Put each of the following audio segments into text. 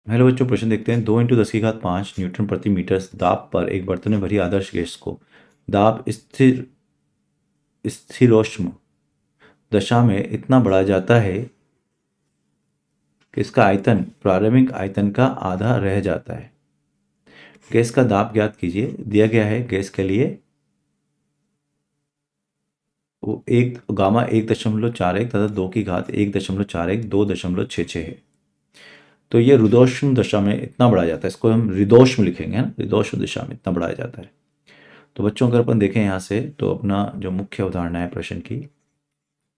Hello बच्चों, प्रश्न देखते हैं। 2 × 10⁵ न्यूटन प्रति मीटर दाब पर एक बर्तन में भरी आदर्श गैस को दाब स्थिरोष्म दशा में इतना बढ़ाया जाता है कि इसका आयतन प्रारंभिक आयतन का आधा रह जाता है। गैस का दाब ज्ञात कीजिए। दिया गया है गैस के लिए वो एक गामा 1.41 तथा 2⁻1.41 2.66 है। तो ये रुद्धोष्म दशा में इतना बढ़ाया जाता है। इसको हम रुद्धोष्म लिखेंगे, है ना। रुद्धोष्म दिशा में इतना बढ़ाया जाता है। तो बच्चों अगर अपन देखें यहाँ से, तो अपना जो मुख्य अवधारणा है प्रश्न की,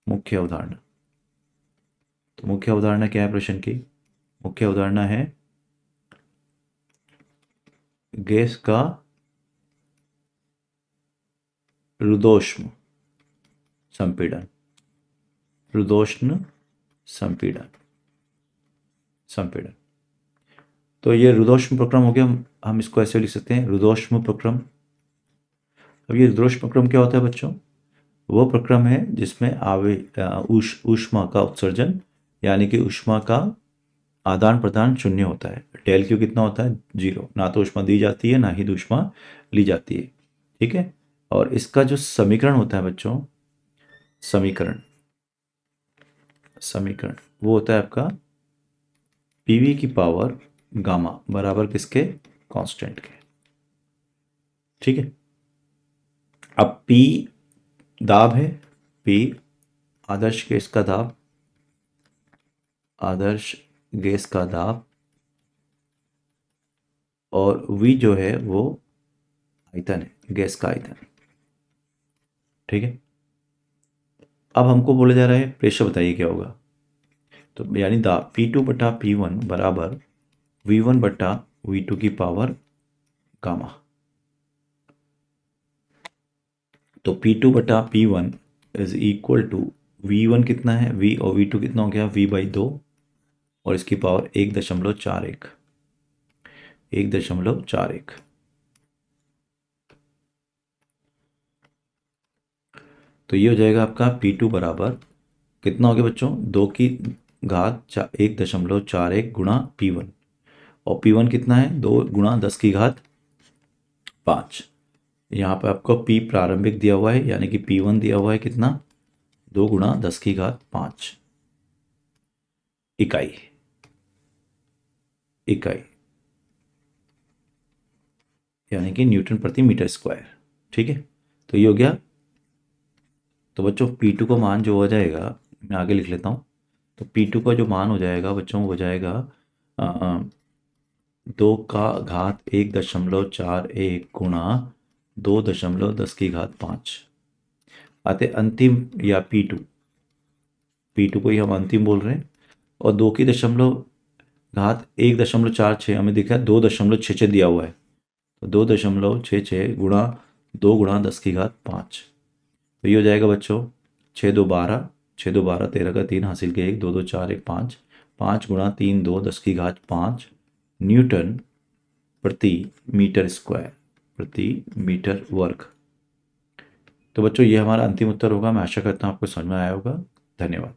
मुख्य अवधारणा, तो मुख्य अवधारणा क्या है प्रश्न की? मुख्य अवधारणा है गैस का रुद्धोष्म संपीड़न, रुद्धोष्म संपीड़न, संपीड़न। तो ये रुद्धोष्म प्रक्रम हो गया। हम इसको ऐसे लिख सकते हैं, रुद्धोष्म प्रक्रम। अब ये रुद्धोष्म प्रक्रम क्या होता है बच्चों? वो प्रक्रम है जिसमें ऊष्मा का उत्सर्जन यानी कि ऊष्मा का आदान प्रदान शून्य होता है। डेल क्यू कितना होता है? 0। ना तो ऊष्मा दी जाती है, ना ही ऊष्मा ली जाती है। ठीक है। और इसका जो समीकरण होता है बच्चों, समीकरण वो होता है आपका पीवी की पावर गामा बराबर किसके? कांस्टेंट के। ठीक है। अब पी दाब है, पी आदर्श गैस का दाब, आदर्श गैस का दाब, और वी जो है वो आयतन है, गैस का आयतन। ठीक है। अब हमको बोला जा रहा है प्रेशर, बताइए क्या होगा। तो यानी दाब P2/P1 बराबर V1/V2 की पावर गामा। तो P2/P1 is equal to V1 कितना है? V, और V2 कितना हो गया? V/2, और इसकी पावर 1.41, 1.41। तो ये हो जाएगा आपका P2 बराबर कितना हो गया बच्चों? 2⁻1.41 गुणा P1, और P1 कितना है? 2 × 10⁵ यहाँ पे आपको P प्रारंभिक दिया हुआ है, यानी कि P1 दिया हुआ है कितना? 2 × 10⁵ इकाई, इकाई यानी कि न्यूटन प्रति मीटर स्क्वायर। ठीक है। तो ये हो गया। तो बच्चों P2 का मान जो हो जाएगा, मैं आगे लिख लेता हूँ। तो P2 का जो मान हो जाएगा बच्चों, वो हो जाएगा 2 × 1.41 गुणा 2.10⁵ आते अंतिम, या P2 को ही हम अंतिम बोल रहे हैं। और 2 की घात 1.46 हमें दिखा है, 2.66 दिया हुआ है। तो 2.66 गुणा 2 × 10⁵ तो ये हो जाएगा बच्चों 6×2 12, 6×2 12, 13 का 3 हासिल के 1, 2 2 4 1 5, 5 × 3 2 10⁵ न्यूटन प्रति मीटर स्क्वायर, प्रति मीटर वर्ग। तो बच्चों ये हमारा अंतिम उत्तर होगा। मैं आशा करता हूँ आपको समझ में आया होगा। धन्यवाद।